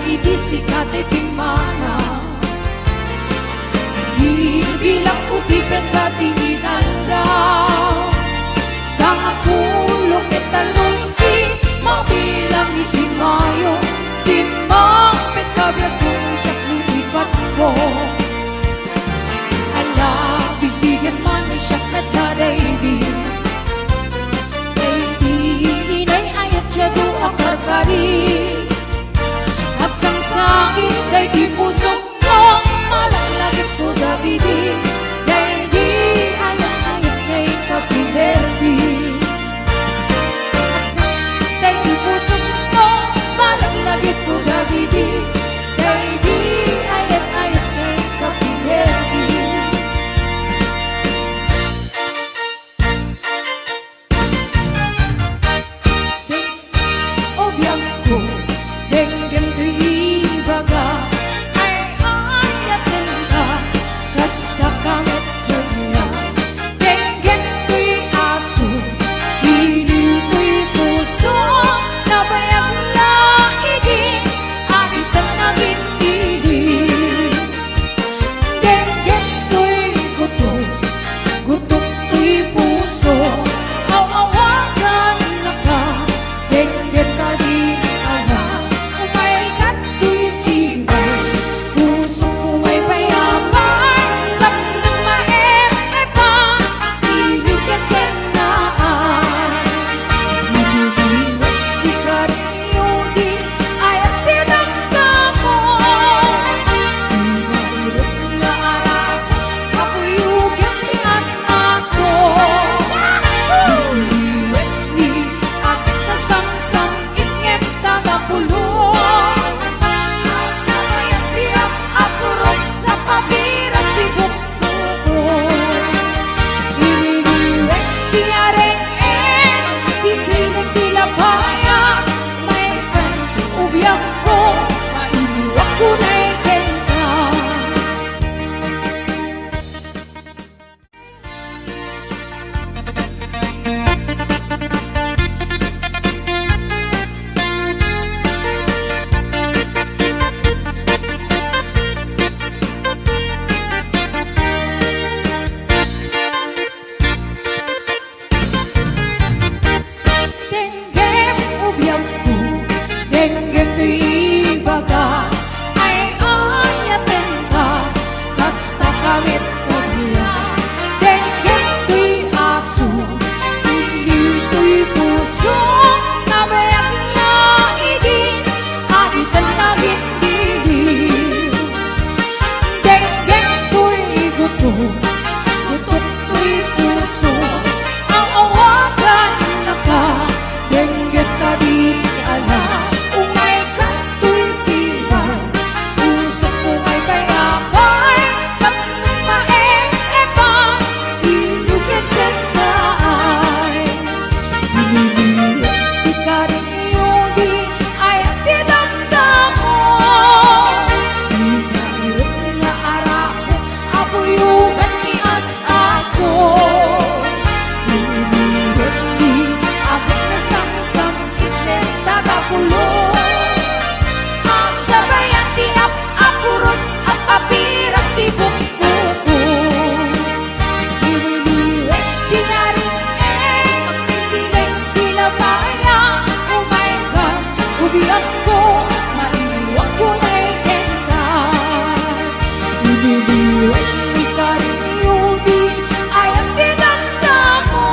igisi kate timana bilang uti pensati inanda Sang pulo ketalong di mabilang itimayo Simang petabla kung siyak lumipat ko Ala, bibigyan man siyak nataday din Ay di inay ayat siya doang karkari At sang sangit ay di pusong ko Malalagit ko da bibig Day di ayat-ayat ngay kapilerdi Day di pusong ko Malalagit ko da bibig Day di ayat-ayat ngay kapilerdi O bianco Denggen tu ibaga Ay ayatin ka Kasta kamit kanya Denggen tu'y aso Hili tu'y puso Nabayang laigin Aritan naging dilim Denggen tu'y gutok Gutok tu'y puso Awawagan na ka Denggen ka di anak Umaikat tu'y sibay Puso ko may payaman Tamnang maem-epan Ilikat senaan Nililiwat di ka rin yudi Aya't tinangka mo Di mairot na arap Kapuyugan di as-aso Nililiwat di at nasamsam Ingem tagapulong Sabayan tiyak apuros sa papiras di bukbuko Iniliwet di areng-en Di piling di labayan May kanto ubiyang ko Mainiwak ko na ikenta Denggem ubiyang ko Denggem tu'y ibaga Ay ayatin ka Kasta kamit kanya Denggem tu'y aso Hili tu'y puso Nabayang laigin Aritan naging dilim Denggem tu'y gutok Gutok tu'y puso Ang awagan na ka Denggem ka di alam Umay ka tu'y sibay Puso ko may payapay Tapnang maem-epan Ilugin sendaay Nililiwat di ka rin yudi Aya't tinamdam mo Di nairot nga arako Apuyugan ni as-aso Nililiwat di abot na samsam Itim tagapulong Sabayan di apuros At papiras di bukbuko Nililiwat di narin-en Pagpipiling di labayan Umaikan ubiyang ko Mainiwak ko na ikenta Nililiwat di ka rin yudi Aya't tinamdam mo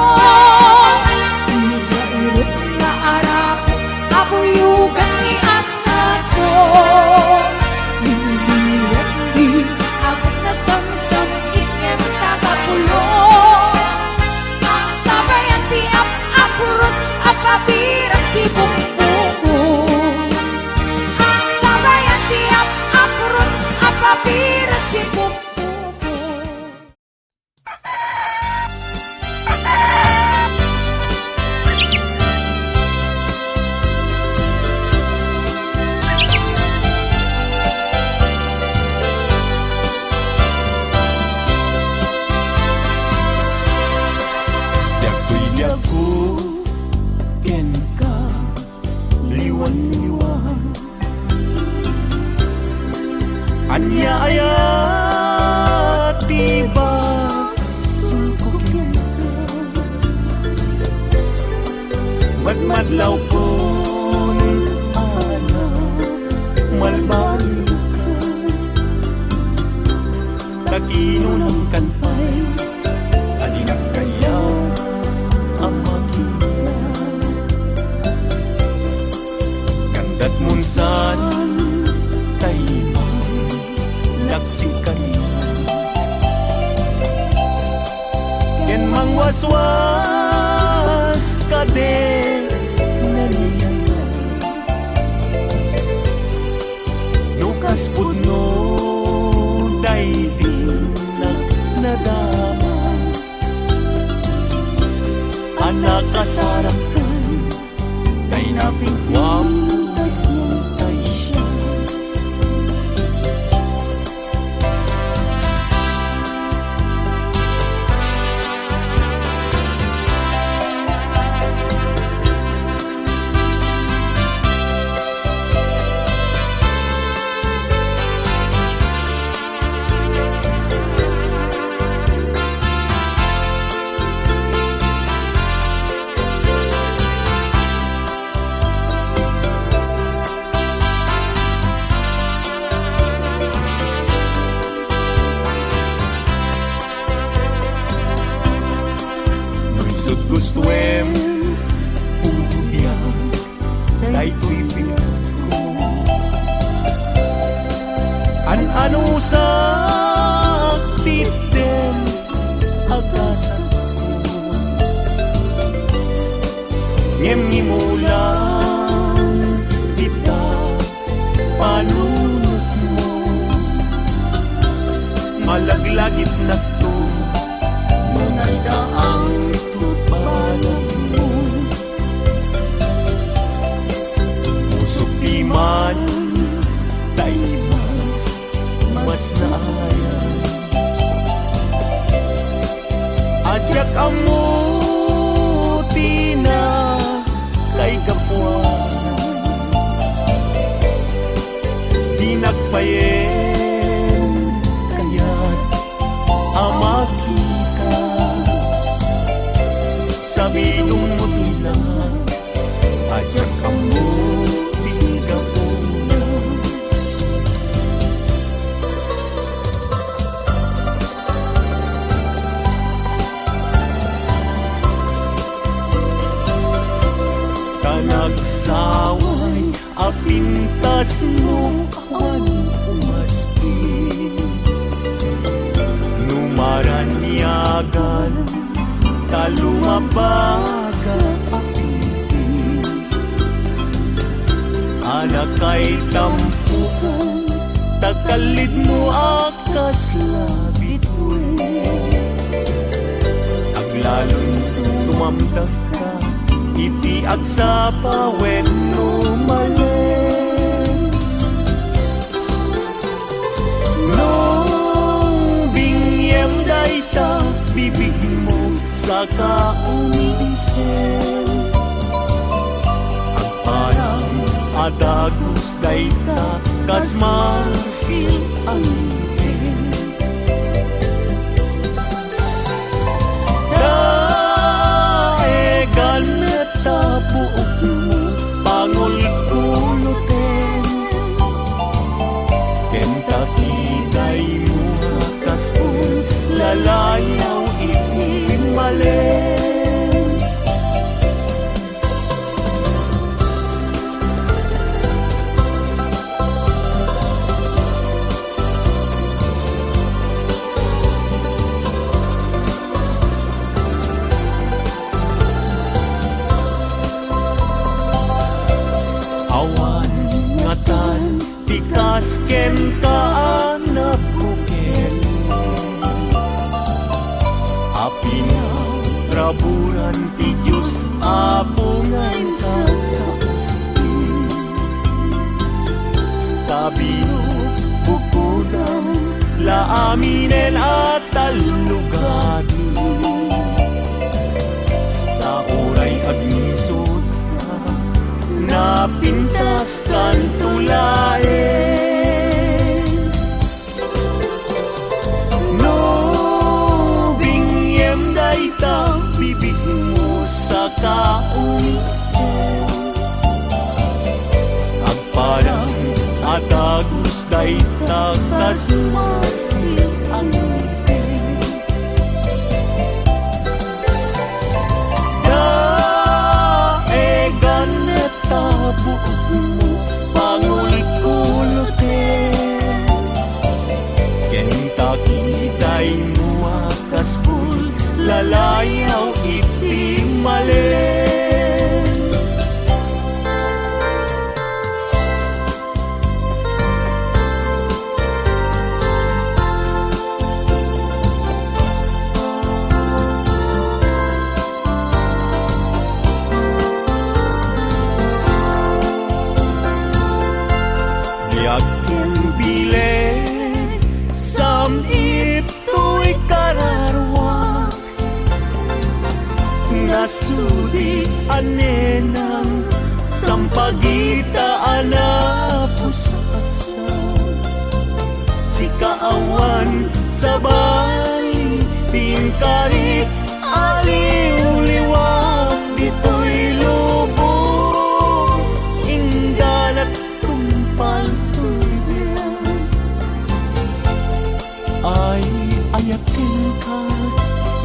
Di nairot nga arako Kapuyugan ni as-aso Nililiwat di abot na samsam Ingem tagapulong Sabayan di apuros At papiras di bukbuko Sabayan di apuros At papiras di bukbuko Dakoy-dako ken ka liwan-liwan Anya aya tibas sulkukin Madmadlaw ko ana malbalo ka Kakinunang kantay Alinag kaya ang makita Ganda't munsan Ken mangwaswas ka din Nukas pudno day din na nadama Anak kasarakan Kay napigwam tas tay siya Gustuem ubiyang daytoy pinako An-ano sa titen agas ko Ngem-ngimulang kita panunot mo Malaglagit na to Ngunay daang man tay mas naayan Adyak amuti na kay kapuan Di nagpayen kaya't amakita Sabidong mo tilang adyak amuti Nagsaway apintas mo awan umaspi Numaranyagan talumabaga apinti Anak kay tampukan takalid mo akas labit Aglalon tumamdag ka Iti agsa pawen lumalen Nung bingyem dayta bibig mo sa kaunisen Ang parang adagos dayta kas marfil ang tapuok mo pangol kulutin Kentakigay mo kaspun lalayaw itimalen Awan ngatan tikas ken kaanak buken Api na raburan ti Diyos apungan kakaspi Kabino bukudang laaminen at talugati Tauray agnisod Napintas kan tulaen Matagos day takas mafil ang ngipin. Daegan na tabo mo pangulit-ulutin. Kentucky day mo akaspul lalayaw iti malin. Yakin bilen sam ito'y kararwak. Nasudi anenang sampagitaan na pusaksan. Si kaawan sa bali tingkarit aliw-liwak dito'y lubong indan at tumpal ay ayakin ka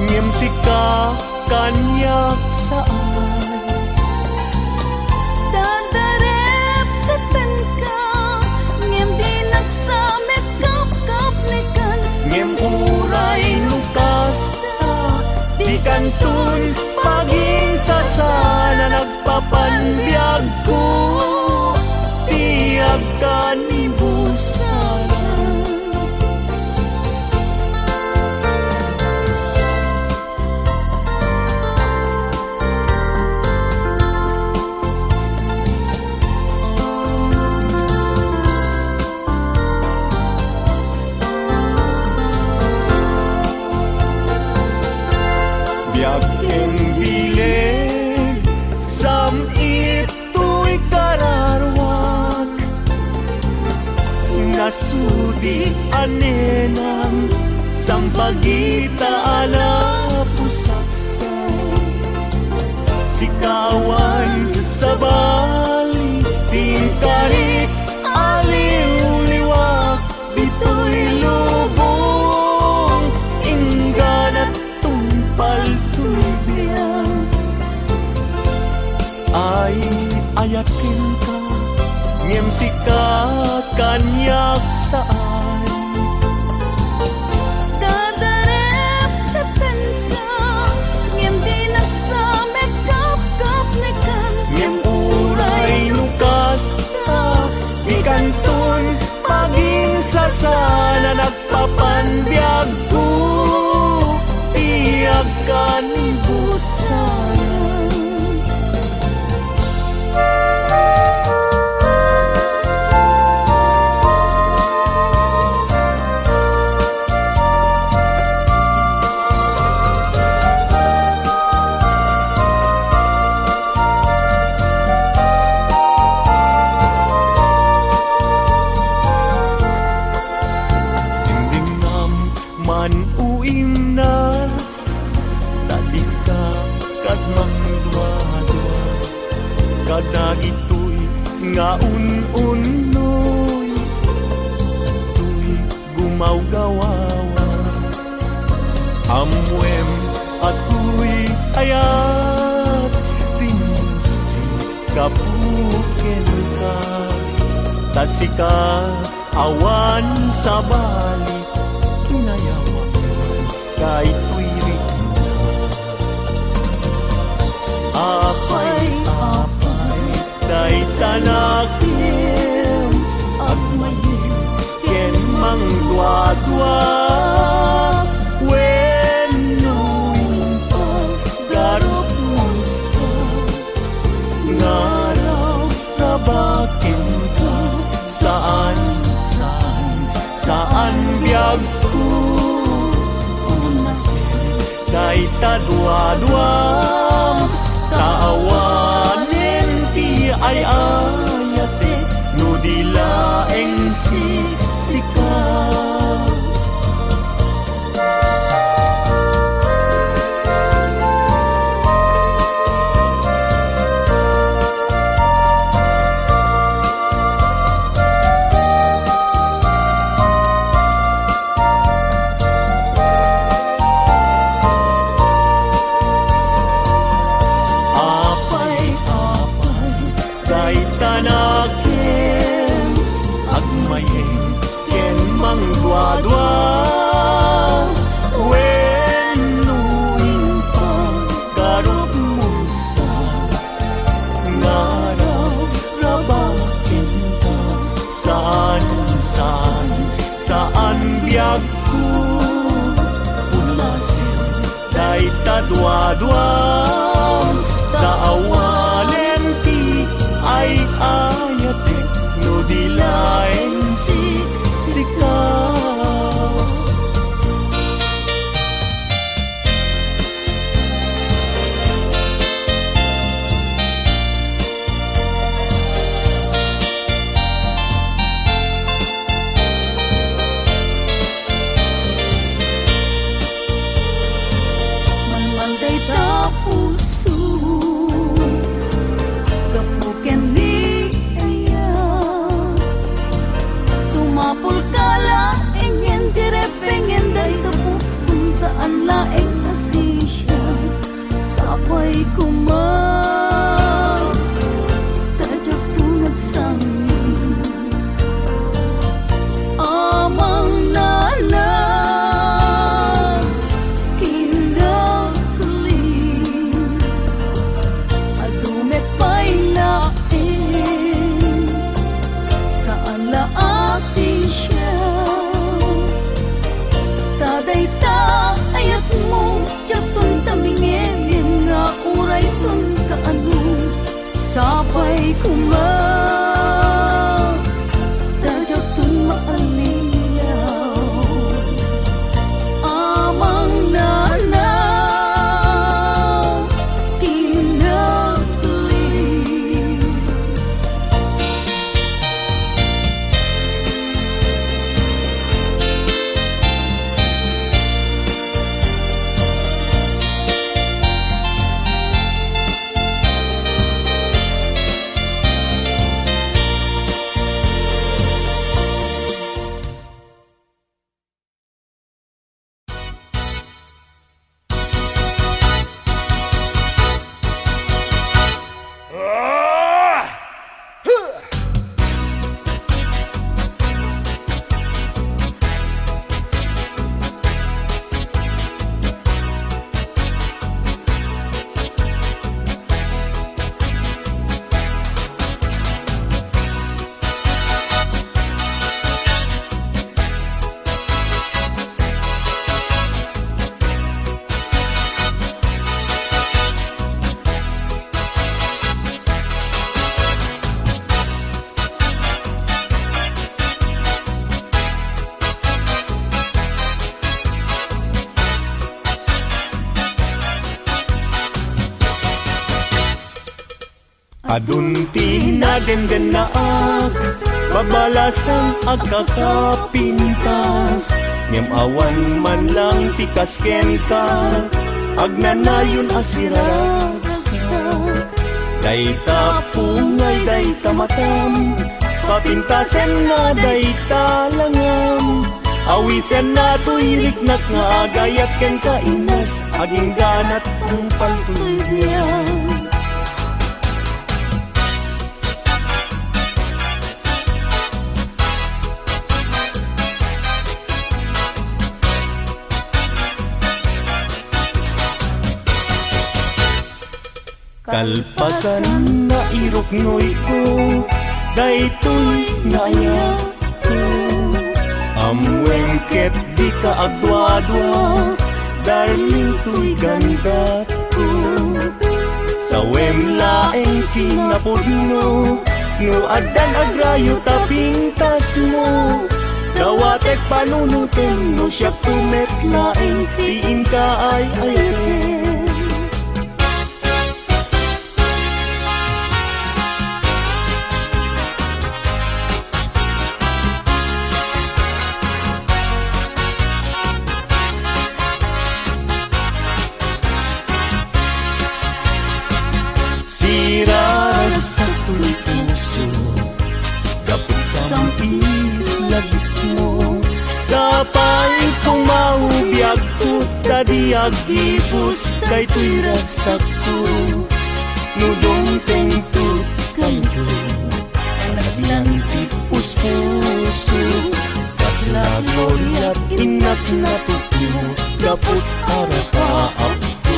ngem sika kanyak saan. Dadarep teten ka ngem di nagsamet kap-kap nikan. Ngem uray lukas ta di kantun paging sasana nagpapanbiyag ko tiyag ka ni busana. Yakin bilen sam ito'y kararwak. Nasudi anenang sampagitaan na pusaksan. Si kawan sa bali tingkarit aliw-liwak dito'y lubong inggan at tumpal ay ayakin ka ngem sika kanyak saan. Dadarep teten ka ngem di nagsamet kap-kap nikan. Ngem uray lukas ta di kantun paging sasana nagpapanbiyag ko tiyag ka ni busana. Man uing nas tadi ka kat mangdwa-dwa kadagitoy nga un-unoy tuy gumaw-gawawa amwem atoy ayat pinusi kapuken ka tasika awan sa balik kinayawan kahit tuwirik na. Apay-apay kay tanakim at mayim ken mang dwa-dwa. Wenno yung paggarot mo sa ngaraw kabakin ka saan biyag kay tadwa-dwam taawanen ti ay ayate no dilaeng sika. saan saan biag ko ulasin day tadwadwan taawalen ti ay ayatek no dilaeng sikaw. Manday ta puso kapuken ni aya sumapol ka laeng direpengen day ta puso saan laeng asisya sapay kuma tajak tunag sangin amang nana sapay kuma tajak tun maaliyaw amang nana tinagli. Adunti na gandanaak babalasan agkakapintas ngem awan man lang tikas kenta agnanayon asiraragsa day tapungay day tamatam papintasen na day talangam awisen na tuyriknak nga agayat ken kainas aging ganat ang paltulyan. Kalpasan na iruknoy ko daytoy naya ko amwengket di ka agdwa-dwa darling tuy ganda ko sawem laeng kinapudno no adan agrayo tapintas mo dawatek panunuten no siya kumet laeng tiin ka ay ayen. Sirarag sa puso kapag sang ilagit mo sa paling kong maubiyag ko tadi agibus kay tuy ragsak ko nudong tengtut kayo naglantik puso kaslagol at inat na tutulo kapag harapaap ko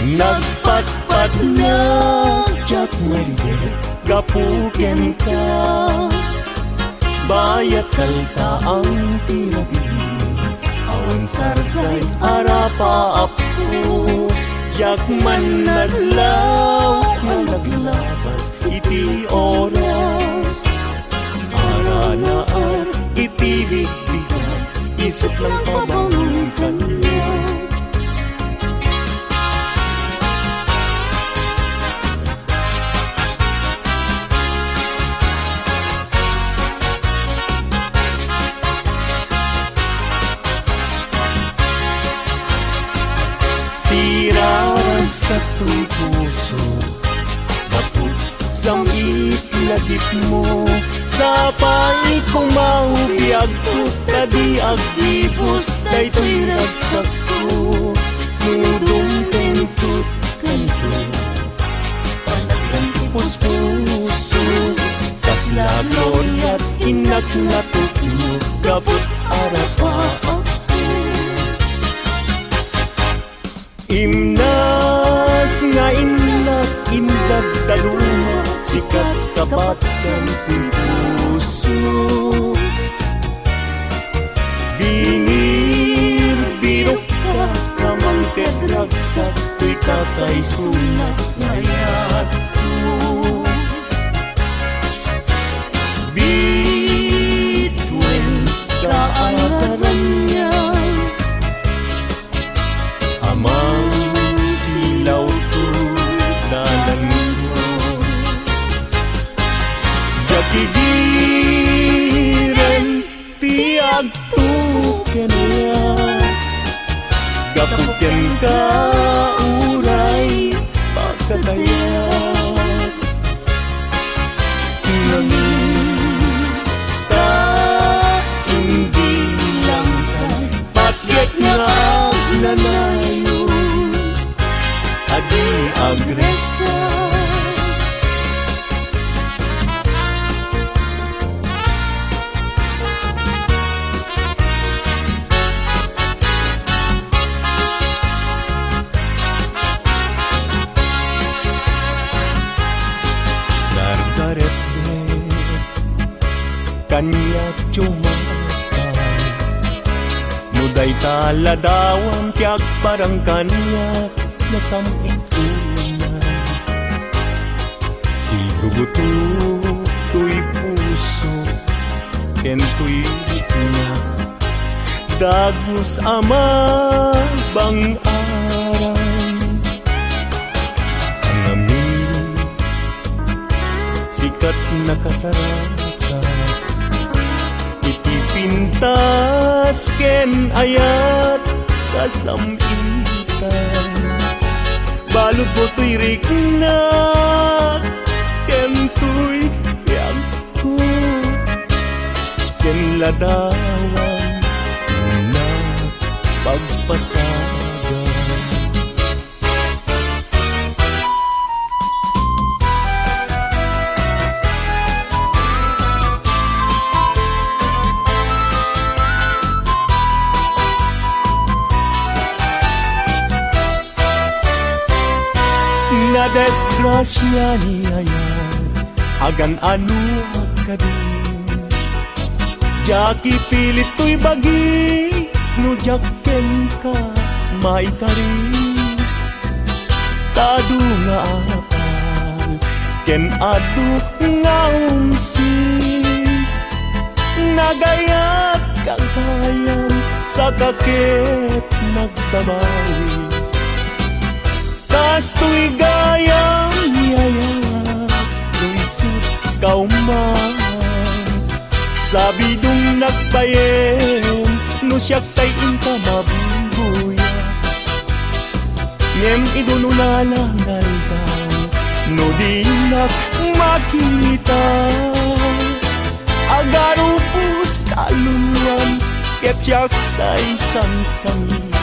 nagpatpat na jak may gapuken ka bayat kalta ang tirabi awan sargay arapa apo yakman naglaw naglapas iti oras ara na iti bigbigat isip lang pabangutan niya. Sirarag sa tuy puso Baput sang itlagip mo Sa pai kong maubiyag ko Tadi agibus Day tuy ragsak ko Mudong tentut kanto Panaglan puso Kasla gloria't inak natutlo Kaput arapa Imnas nga inlak indag talunga Sikat kapat kang puso Binir birok ka Kamang tedragsak Tuy tatay sunat ngayat ko Bituin kaagaran niya Amang silaw to dalan ko Jakigiren tiag to kanya Gapuken ka uray pagkatayat Nangin ka hindi lang tayo Patyek nga nanayo Adi agresa Dardaret kanya cumakan Nuday taladawan tiyak parang kanya nasamping tunay Siguguto tuy puso ken tuy niya Dagus ama bang aran Ang amin sikat nakasarata Itipintas ken ayat kasamitan Balod mo tuy rigna ken tuy yang ko Ken ladawan na pagpasagan Na desgrasya niya yan Agan ano ka din Jaki pilit to'y bagi No jakken ka maikari Tado nga apal Ken adu nga umsi Nagayat kang kayam Sa kakit nagbabawi Tas tuy gayang niyayat Luisut kauman Sabi dung nagbayem No siyak tay inka mabungguya Ngem idunulalangal daw No di nak makita Agarupus taluluan Ket siyak tay sansangitan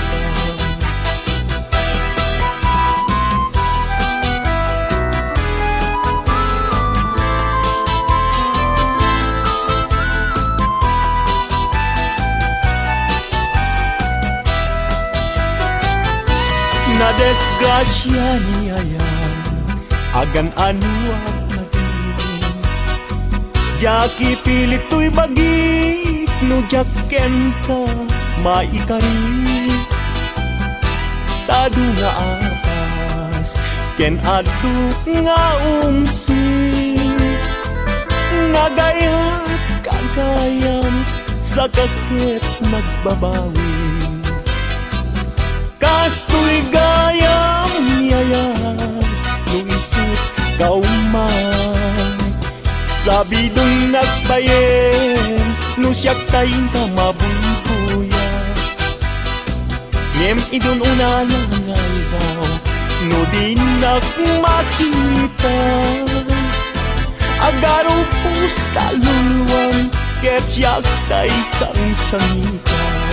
Na desgrasya niya yan Agan ano ang natin Jaki pilit to'y bagik, no jaken ka maikari. Tadu nga apas, ken adu nga umsing. Nagayat kagayam, sa kakit magbabawi. Kasto'y gayam yayat, no isip kauman. Sabi dong nagbayen, no siyak tayong kamabubuya. Ngem idun una langay daw, no di nakmakita. Agaro pusta luluan, ket siyak tay sang-sangitan.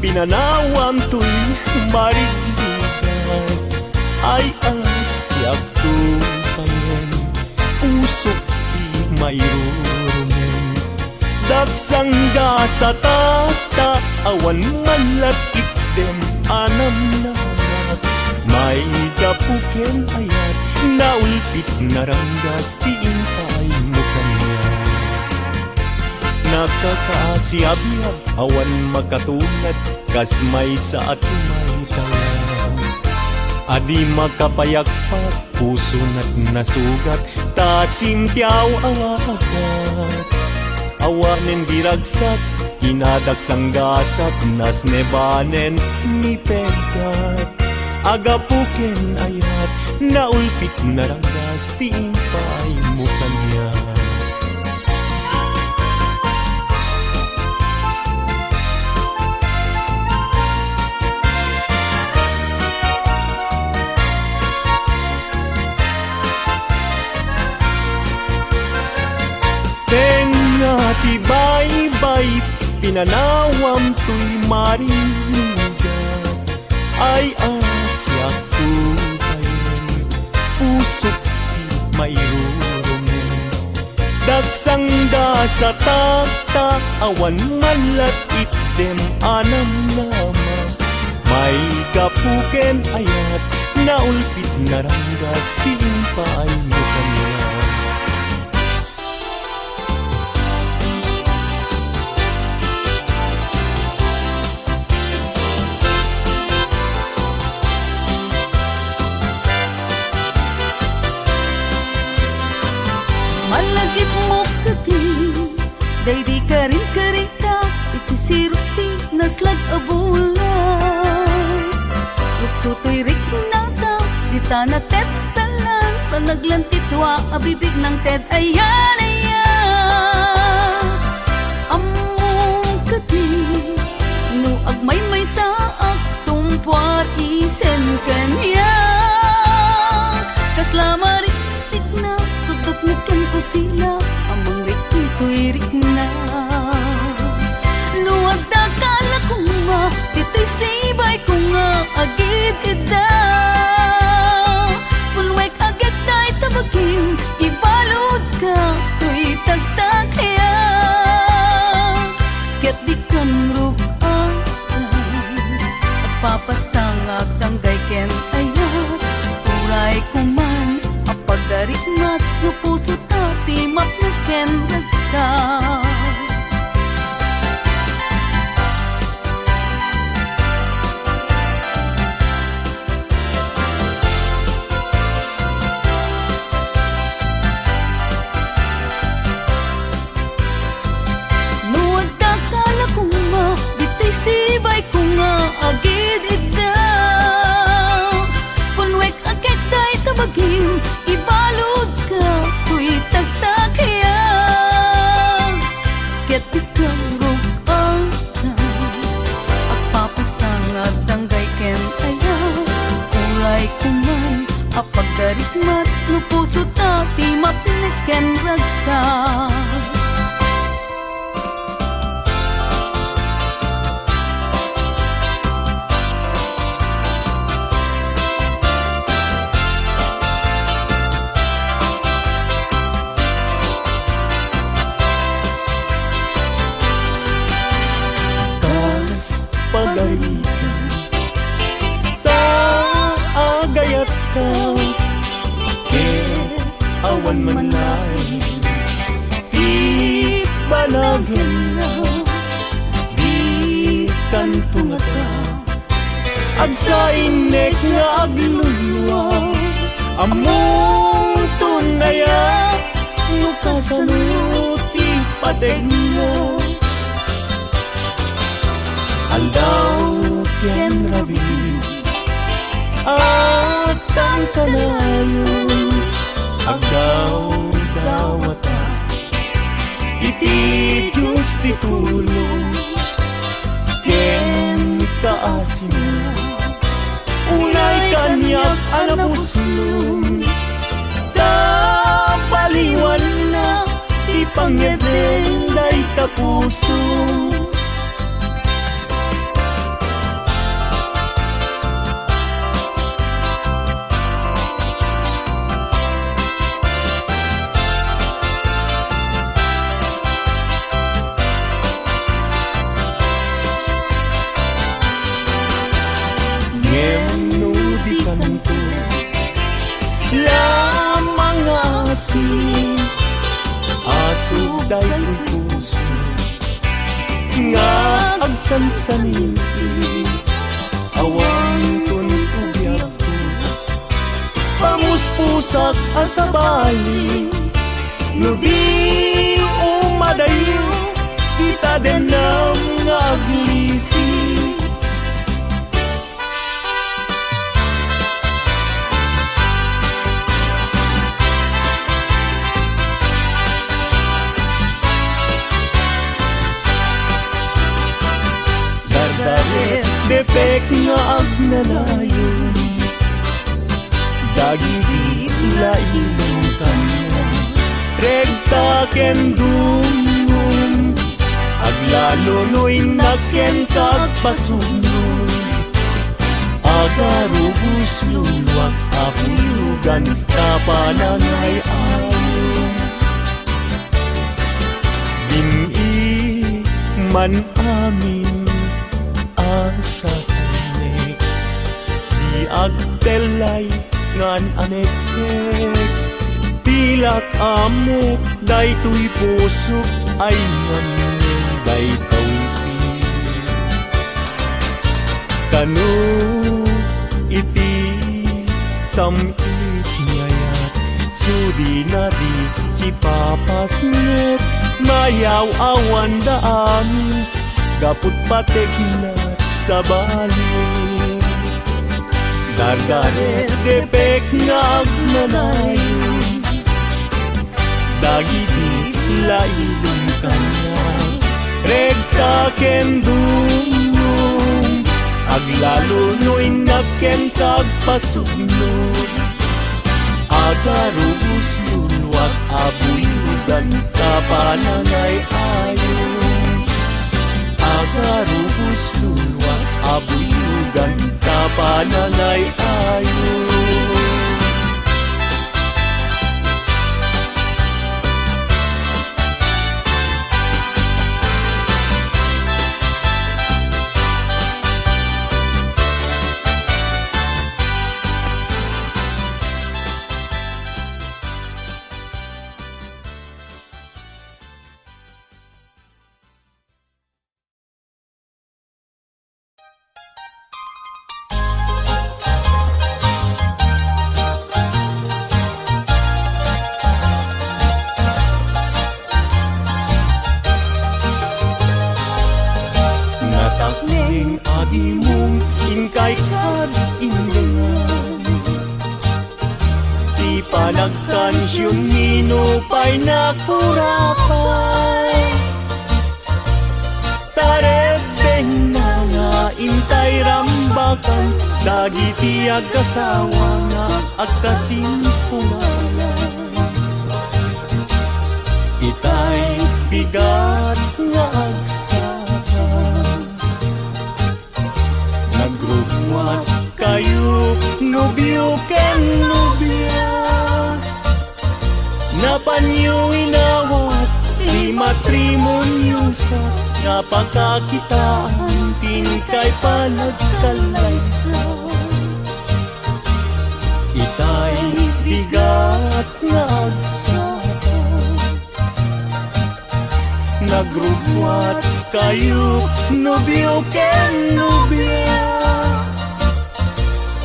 Pinanawan to'y marigigan, ay asyak tupangan, usok di mayroon. Dagsangga sa tata, awan manlat itdem anam namat. May gapuken ayat, naulpit naranggas tiintay mo kanya. Nakakaasiab-yab, awan makatunat, kas may sa atumay tayan. Adi makapayakpak, puso na't nasugat, tasim tiyaw awagat. Awanen diragsak, kinadaksang gasat, nas nebanen ni pegat. Agapuken ayat, naulpit naranggas, tiimpay mo kanya. Tibay-bay, pinanawam to'y marigat, ay asyak tubayan, pusok di mayroon. Dagsang da sa tata, awan manlat itdem anam nama. May gapuken ayat, naulpit naranggas, tiimpay mo kanya. Malagit mo kati, day di ka rin karita, itisiruti naslag abulan. Lukso to'y rik nata, sita na tet talan, panaglantitwa abibig ng ted ayan ayan. Among kati, no agmay-may sa aktumpwat isen kanya. Kaslamari ko sila, amang rikin ko'y rikna. Luwag da kala ko nga, dito'y sibay ko nga, agit ida. Pulwek agad tayo tabagin, ibalod ka, ko'y tagtag kaya. Ket di kan rugaan, at papastang agtanggay ken ayat. Uray ko man, apagarit mat, puso tati mapnaken nagsa. Nuwag da kala ko nga, dito'y sibay ko nga, agid ida. Punwek agad tayo tabagin, ibalod ka, ko'y tagtag kaya. Ket ikang rugaan, at papastang at tanggay ken ayaw. Uray kuman, apagarit mat, no puso tati mapnaken ragsa. manlain. Ibalagin na di kanto nga ta, ag sa inek nga agluluwa, among tunaya no kasaluti pateg mo. Aldaw ken rabi at ang kanayon, agdaw dawata iti Diyos ti tulong ken kaasin na unay kanyak anapuslong kapaliwan na ti pangyedeng day kapuso. Ngeno di kanto lamang asin, aso day puso nga agsansanin, awang kun ubyak ko pamuspusak asabali, no di umadayo kita denam nga aglisi. Depek nga agnanayon, dagiti lailong kanya, regta ken dumong, aglalonoy na ken kagpasunod, agarubos lulwak apulugan kapanangay ayon. Dini man amin sasanek, di agtelay ngan anek-nek, pilak amek daytoy pusok ay ngan daytaw iti. Kano iti samit ngayat, sudi na di si papasnet, mayaw awan daan kaput patek na sa bali. Dardaret depek nga agnanayon, dagiti lailong kanya, regta ken dumong, aglalonoy na ken kagpasugnod, agarubos lulwat abuyugan kapanangay ayon. Agarubos lulwat abuyugan kapanangay ayon. Natakling adi mong inkay kad indangan, di panagkansyon minupay na kurapay, tarebeng na nga intay rambakan, dagiti agkasawa nga agkasimpumanan. Itay bigat nga agsakan, nagrugwat kayo nobyo ken nobya, napanyo inawat di matrimonyo sa napakakitaan tinikay panagkalaysa. Itay bigat nga agsakan, nagrugwat kayo, nobyo ken nobya.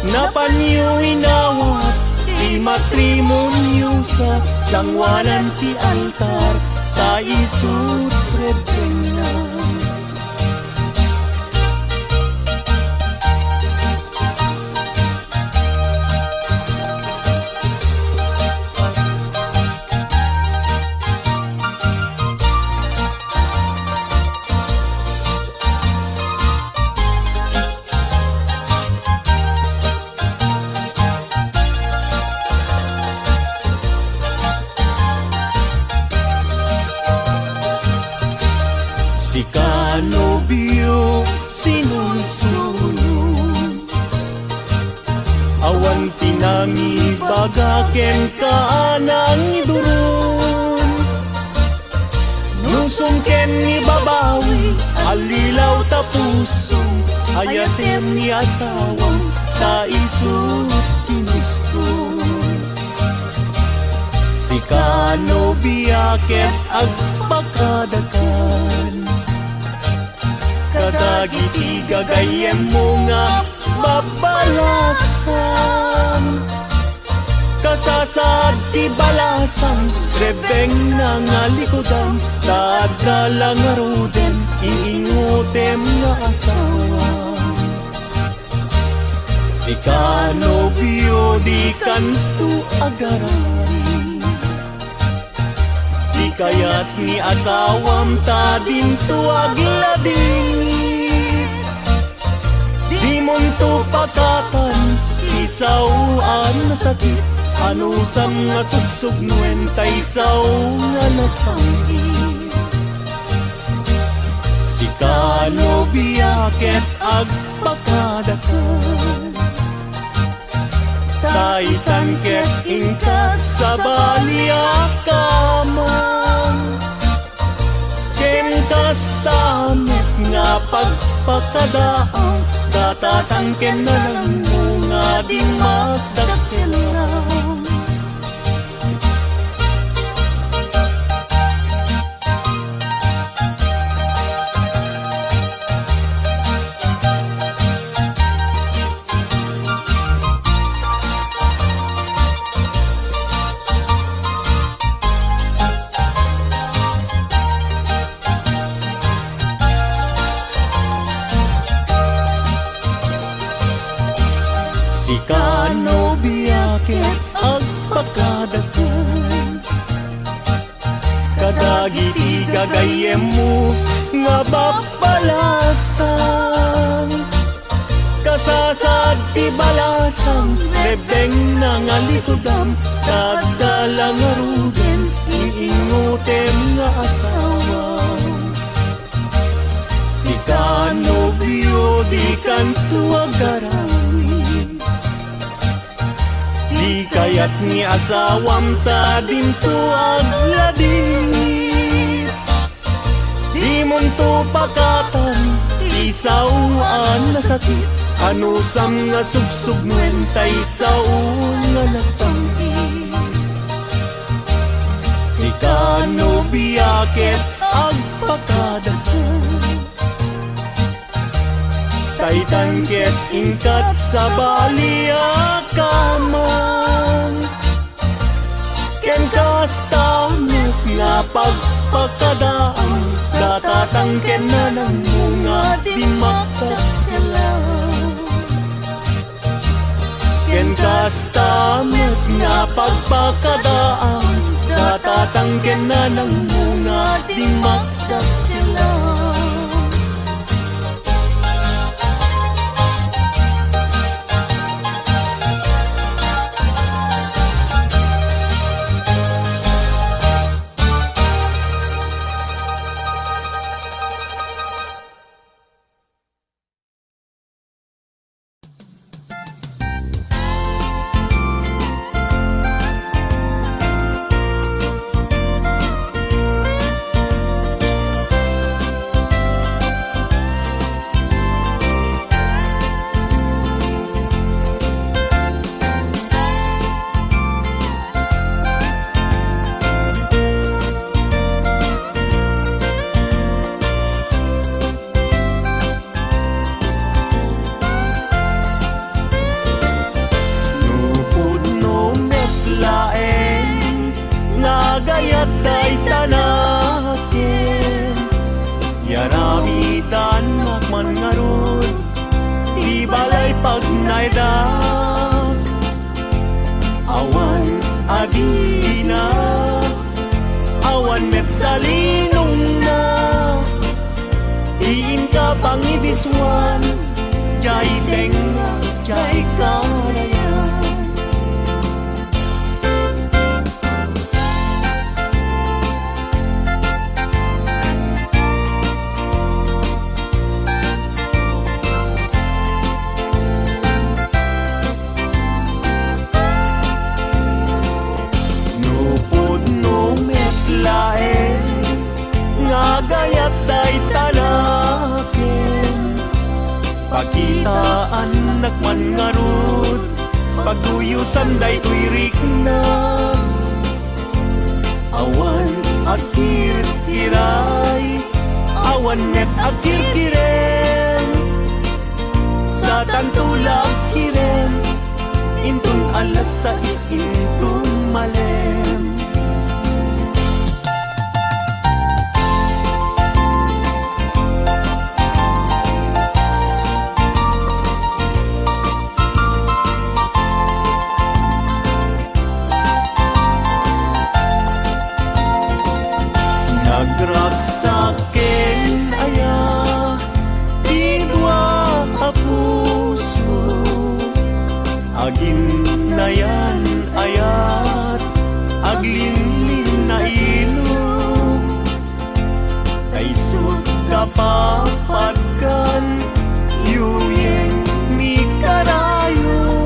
Napanyo inawat, ti matrimonyo sa sangwanan ti altar, ta isut redena. Si kanobyo sinunsunod, awan tinangi bagaken kaanang idurun. Nusong ken ni babawi, alilaw ta puso, ayatem ni asawang ta isut kinustun. Si kanobya ket agpakadakan, kadagiti gagayem mo nga babalasan. Kasasad ti balasan, rebeng na nga likodan, dadala nga ruden, iingutem nga asawa. Si kanobyo di kanto agarari, di kayat ni asawam ta dinto agladingit. Di monto pakatan, isawan na sakit, anusam nga sugsugnuen ta isaw nga nasanggit. Si kanobya ket agpakadakan, taitan ket ingkat sa baliakaman. Ken kastamet nga pagpakadaang, datatangken na lang mo nga di magdakelang. Si kanobya ket agpakadakan, kadagiti gagayem mo nga babalasan. Kasasad ti balasang, rebeng na nga likudam, dadala nga ruden, iingutem nga asawa. Si kanobyo di kanto agarami, di kayat ni asawam ta dinto agladit. Di monto pakatan, isawan na sakit, anusam nga sugsugnuen ta isaw nga nasanggit. Si kanobya ket agpakadakan, taitan ket ingkat sa baliakaman. Ken kastamet nga pagpakadaan, datatangken na ng mga di magkakalang. Ken kastamet nga pagpakadaan, datatangken na ng mga di magkakalang. gayat day tanakin Yarami tanak man ngarod Di balay pag naidak Awan adina Awan met salinong na Iin ka pangibiswan Jai tenga, jai karayan Nupod no metlae Nga gayat day talakin Pakitaan nakman ngarod Pagduyusan day tuirik na Awan akir kiray Awan net akir kiren Sa tantulak kiren Intun alas sa intun malem Nagragsakin aya Idwa a puso Agin na yan ayat Aglinlin na ilog Kaisut kapapagkan Yuyeng ni karayo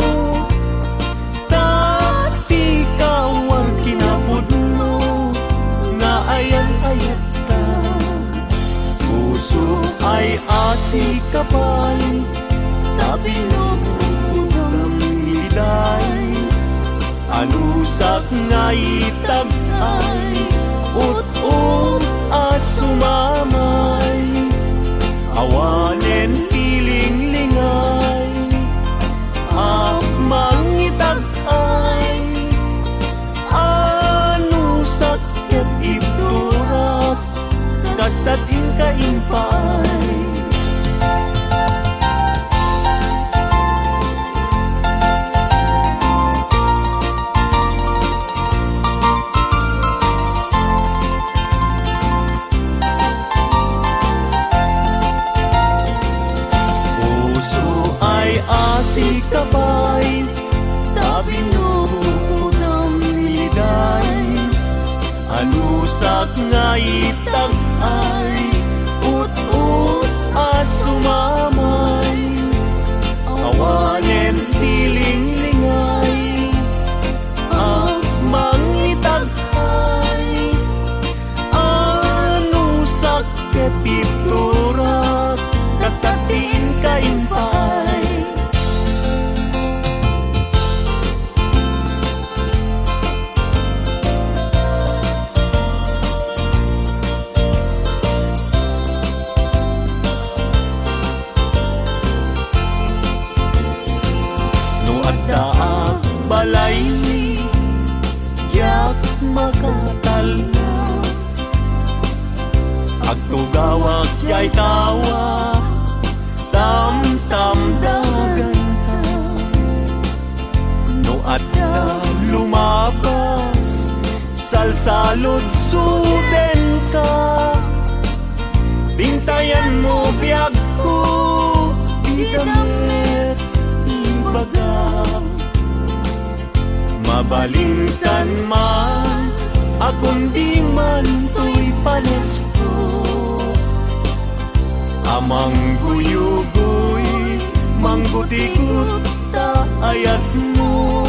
Tati kawar kinapudno Nga ayan-ayat ka Puso ay asi kapay Nabinong niliday Anusak nga itagay Ut-ut asumamay Awanen piling-lingay Mangitagay Anusak ket iturak Kasta't inka-impay Si kapay Tabinudang liday Anusak nga itagay Ut-ut asumamay Awanen tiling-lingay Mangitagay Anusak ketipturak Kastatin kaimpay balay Diyak makatala Agtugawag jay tawa Tam-tam dagan ka No adda lumabas Salsalod suden ka Tintayan mo biyag ko Idamit ibaga Mabalingtan man Akong di man to'y panesko Amang guyugoy Manggutikot ta ayat mo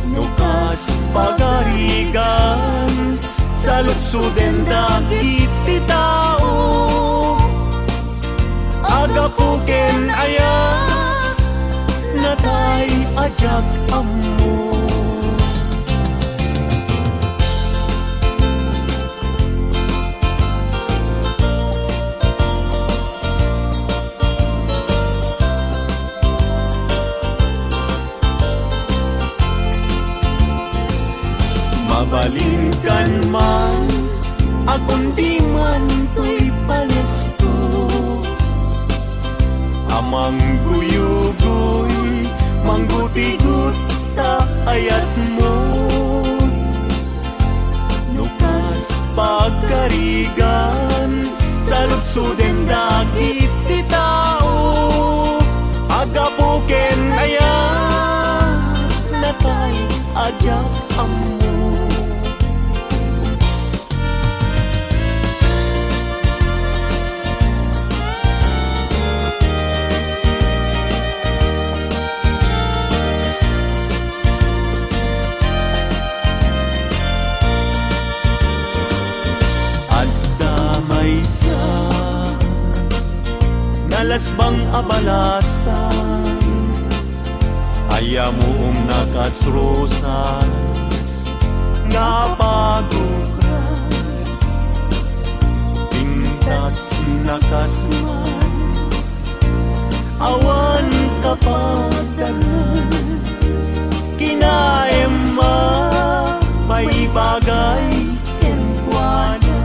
Nukas pagarigan Sa lutsuden dagiti tao Agapuken ayat Natay ajak amo Mabalingkan man akong di man to'y palesko, amang guyugoy manggutigut ayat mo. Nukas pagkarigan sa lutsuden dagit ti tao, agapuken ayat natay ajak amo. Nalasbang abalasan, ayamuong nakasrosas, napagukran, pintas nakasman, awan kapadalan, kinaema, may bagay kenkwana,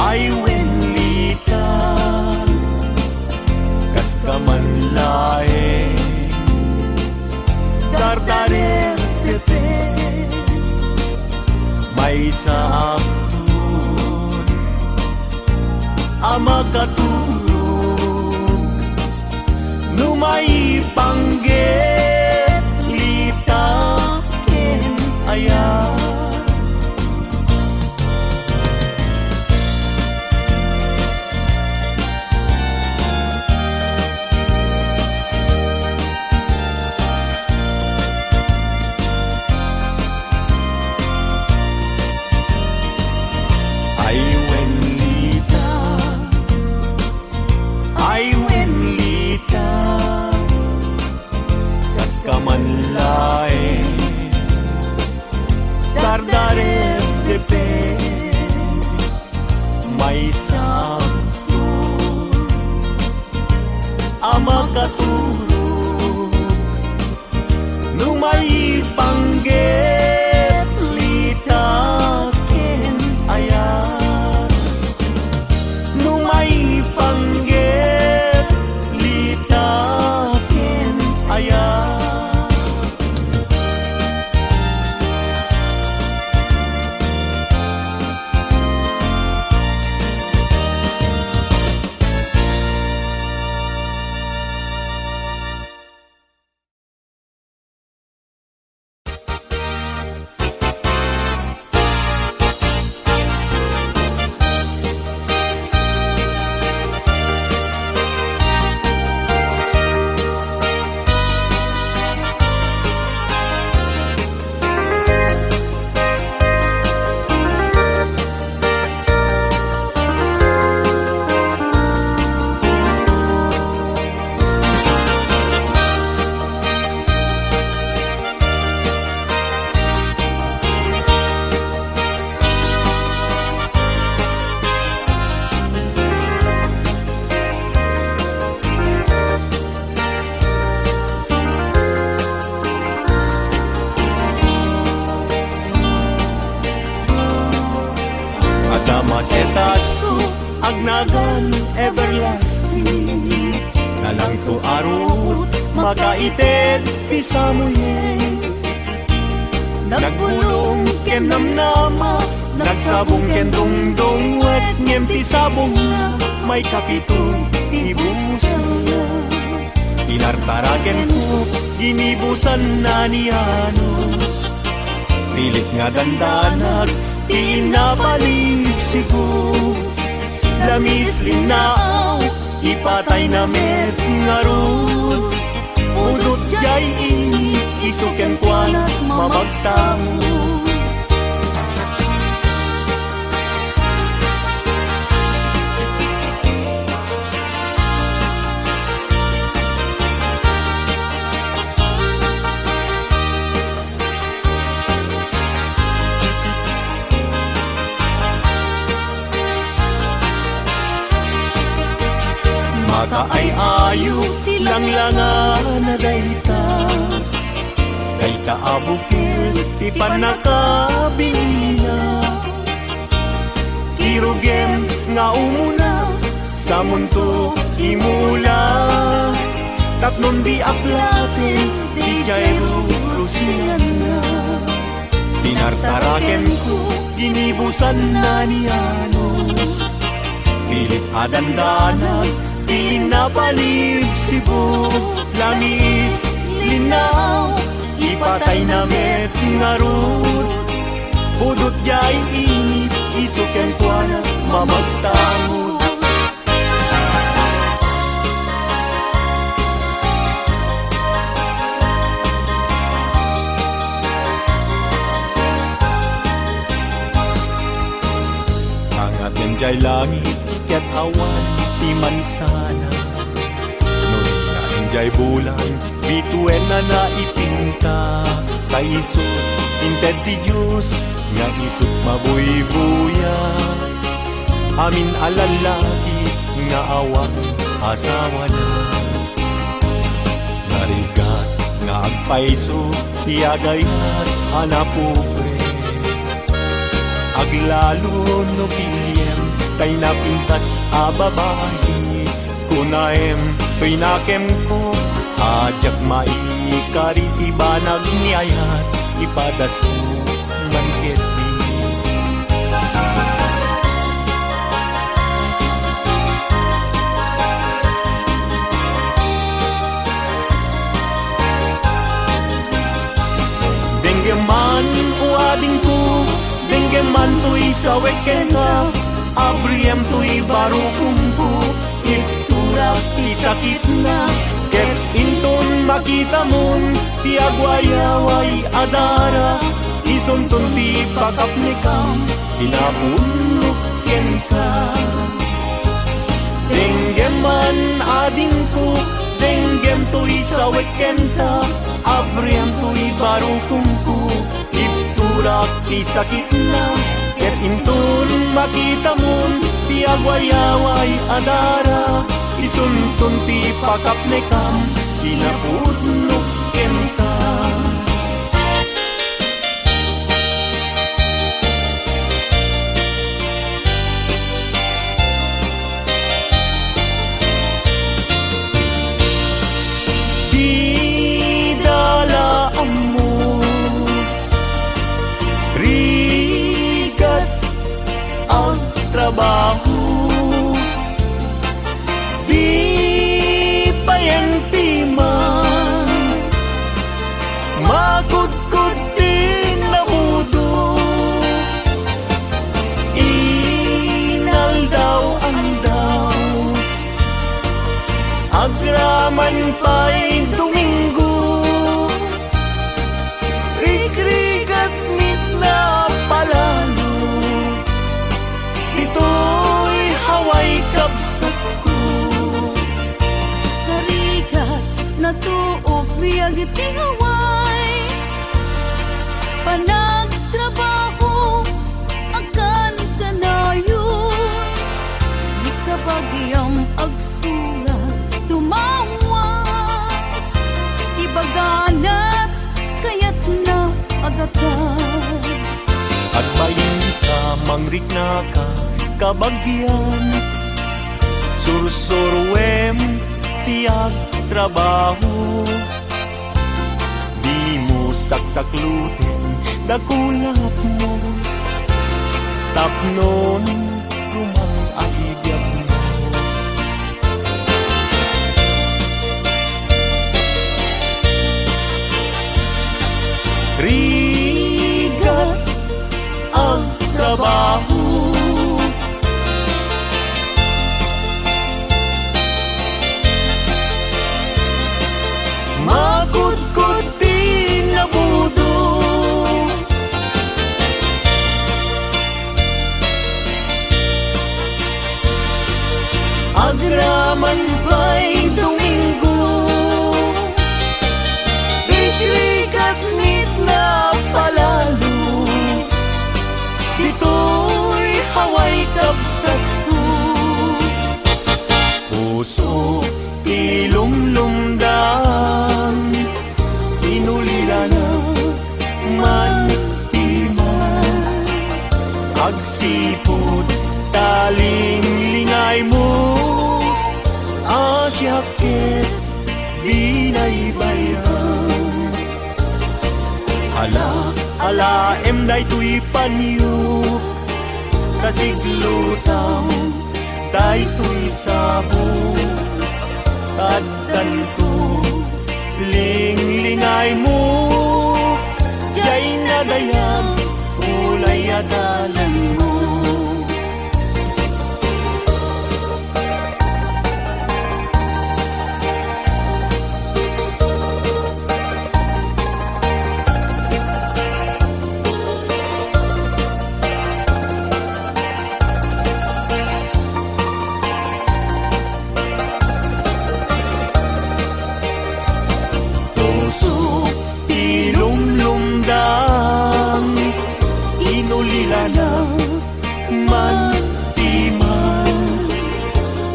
ay wenlita, kas kamanlae, dardarer tepe, may saapun, ama katulog, numay pangget, lita, ken ayat. Kamanlae, dardarer tepe, may samsun, ama katulog, numay pangget, lita ken ayat, numay pangget, lita ken ayat. Masetas ko agnagan everlasting, nalang to arot makaitet ti samuyen, nagbulong ken namnama, nagsabong ken dungdong wet ngem ti sabong na, may kapito ti busa, inartaraken ko ginibusan na ni Anos, pilit nga dandanag inabalik sigo, lamis linaaw, ipatay na met ngarut, udot jay ini, isuken kwanat mamagtango. Maka ay ayo, langan na dayta kay kaabukil ti panakabingina irugem nga umuna sa mundo imula tapnon di aplatin di jairo rusinan na tinartaraken ko ginibusan na niyanos pilit adandanan pinapalig sibo langis linaw ipatay na met ngarut budot jay init isuken kwa na mamagtangod hangat ng jay langit ket awan ti mansana nun na enjay bulan bituen na naipinta kaisot inted ti Diyos nga isot mabuybuya amin alalaki nga awan asawa na narigat nga agpaiso tiagayat hanapupre aglalo no piliem tay napintas a babae kunaem pinakem ko ajak maikariti banag niyayat ipadas ko bangket denggeman uading ko denggeman tuy saweken na abriem tuy baru kumpu iturak isakit na ket inton makita mon ti agwayaway adara isuntun ti pakapnikam inapunok ken ka denggeman ading ko denggem tuy saweken ta abriem tuy baru kumpu iturak isakit na ket inton makita mon ti agwayaway adara isuntun ti pakapnekam kinapudnok ken ka di dalaan mo rigat ang trabaho di payenti man magkudkud din na mudo inaldaw ang daw agraman pa'y Domingo rikrigat mit na palalo ito'y haway kapsat ko Karigat na tuok biyag iti haway panagtrabaho akan kanayon di kabagyang agsulat tumawa ibaganat kayat na agatan agbayin ka mangrik na ka kabagyan sursurwem tiag trabaho di mo saksaklutin dakulap mo tapnon rumang aibiyag mo rigat ang trabaho magkudkud din na budo agraman pa'y Domingo rikrigat mit na palalo ito'y haway kapsat ko puso ilumlum alaem day tuy panyuk, kasiglutaw day tuy sabong, taddan ko linglingay mo, jay nadayag ulay adalan mo.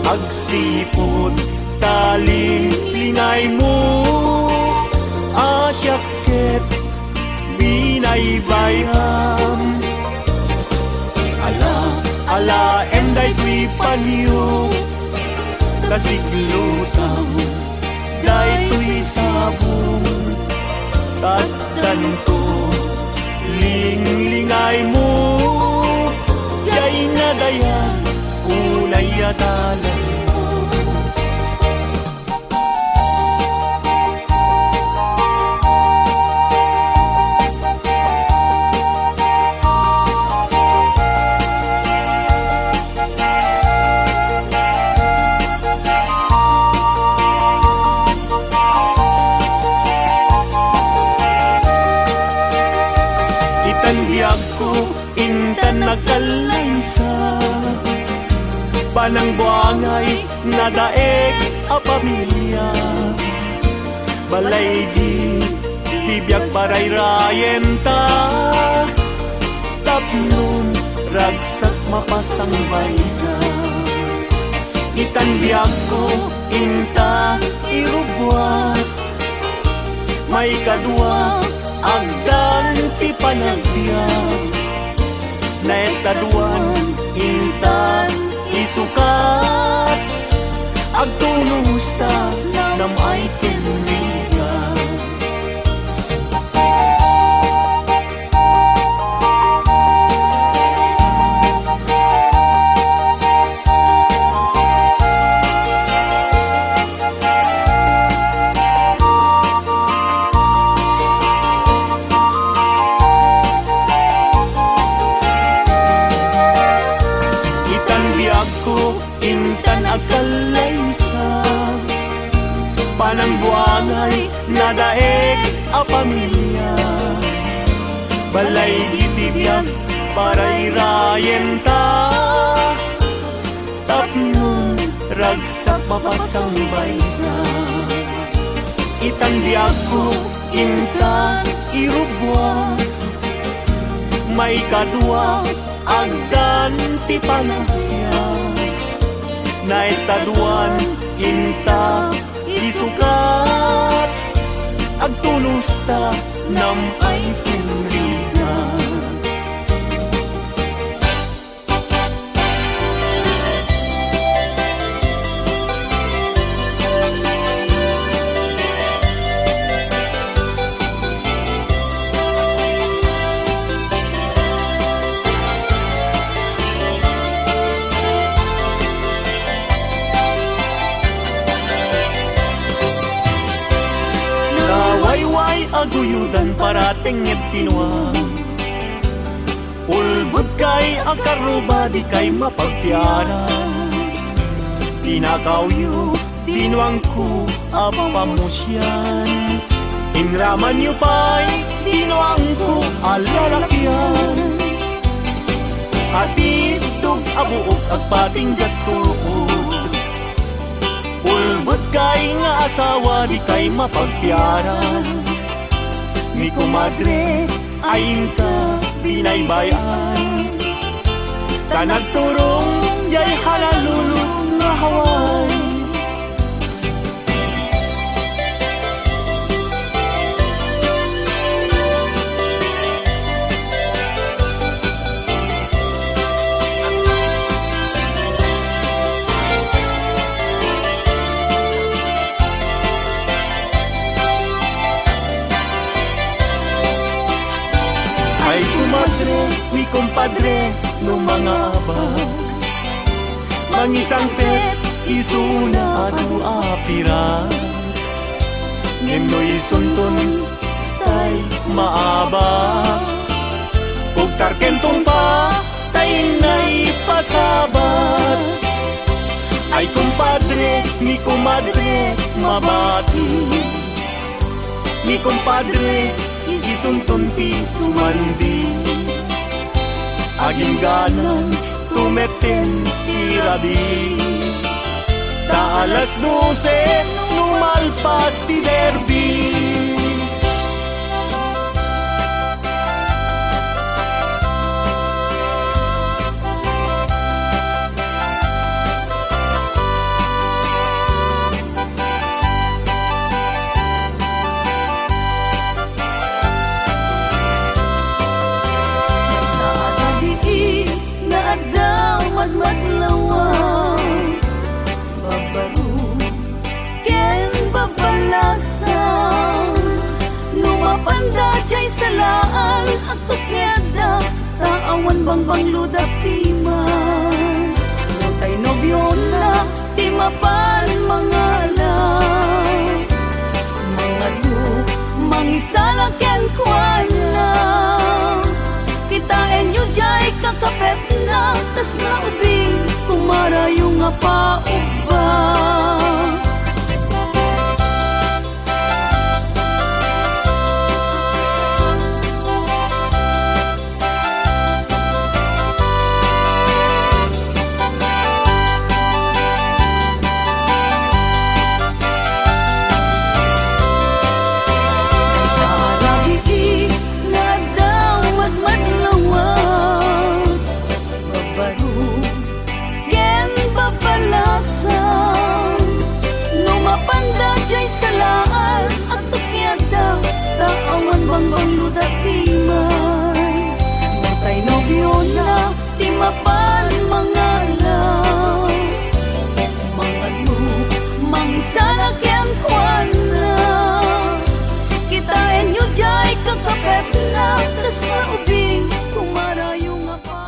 Agsipod taling lingay mo, asyaket binaybayam. Ala enday tuy panyo, kasiglutaw day tuy sabong, taddan ko linglingay mo, jay nadayan ulay adalan. Itandiag ko intan nagkalaysa, panang buangay nadaeg a pamilya, balay di tibiyag parayrayen ta, tapnon ragsak mapasangbay ka. Itandiag ko inta irubwat, may kadwa agdan ti panagbiag, naisaduan inta isukat, agtulusta na may tindigan. Intan agkalaysa, panang buangay nadaeg a pamilya, balay itibiyag parayrayen ta, tapnon ragsak mapasangbay ka. Itandiag ko inta irubwa, may kadwa agdan ti panagbiag, naistaduan inta isukat, agtulusta nam ay tinrigan. Aguyudan parating tinuang, ulbud kay akaruba di kay mapagpiara, tinakawyo tinuang ko apamusyan, inraman yu pa'y tinuang ko alalakyan, hatidog abuok agpating gatuod, ulbud kay nga asawa di kay mapagpiaran, ni kumadre ayin ka binaybayan, kanagturong jay halalulong nga haway. mi compadre no mga abag. Mangisang set, isuna at apira. Ngeno'y sunton tay maaba. Pagtarkentong pa tay na'y pasabat. Ay compadre, mi comadre, mabati. Mi compadre, isunton ti sumandi. Aging ganan, tumeten ti rabi. Ta alas 12, lumalpas ti derby. Madlawang babaru ken babalasan lumapanda jay salaan at tukyada taawan bangbang luda piman notay nobyo na di mapan mangalan mga lu mangisala ken kuala kitain yu jay kakapet na tas naubing kumarayo nga pauba. Lumapanda jay salaan at tukyada taawan bangbang luda timay Notay nobyo na di mapan mangalan mga lu mangisala ken kuana kitain yu jay kakapet na tas naubing kumarayo nga pa.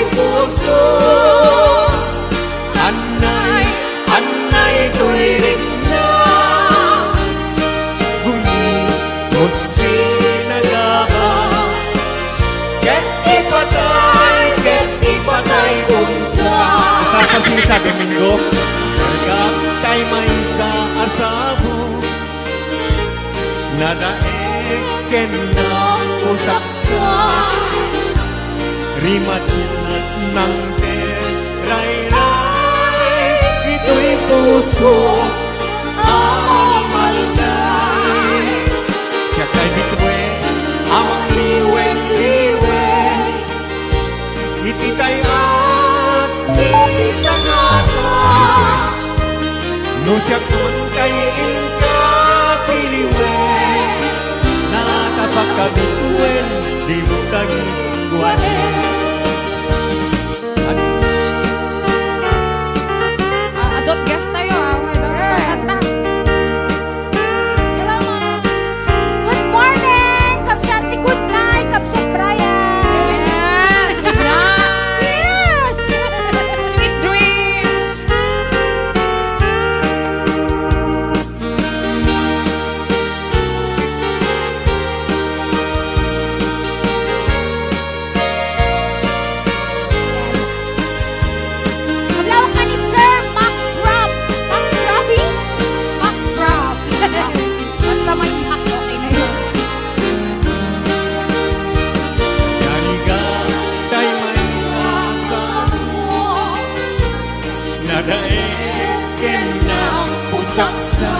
Puso Anay to'y ritna Bumimot sinagaba Ket ipatay unsa Kakasita Domingo Nagkatay may sa asabo Nadaeken na usaksa Rimat-mat ng teray-ray Ito'y puso amalday Siya kay bitwe amang liwen-liwen Ititay at itangatay No siya kun kay inkatiliwen Natapag kabitwen di mo tagiguan Adult guest tayo ah. Kanta. Good morning! Kapsat ni good night! Kapsat Brian! Yes! Good night! Yes! Sweet dreams! Maglawak ka ni Sir Mac Rob. Mac Robbie? Mac Rob. Basta may hack, okay na yun. Naligatay may sasamo Nadaeken na usaksa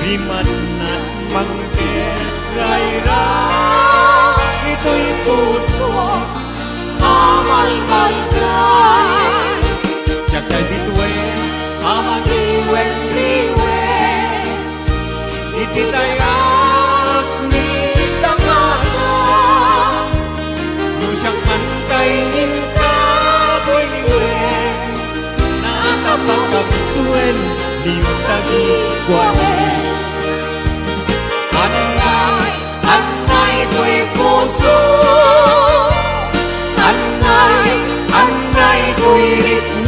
Riman at mangkeray-ray Ito'y puso amal-malday Siya kay bitwe amang liwen-liwen Itayak ni tamana Musak man kay ninka Buiwen Nakapagkabituen Lintagi kwaen Anay ko'y puso Anay ko'y ritmo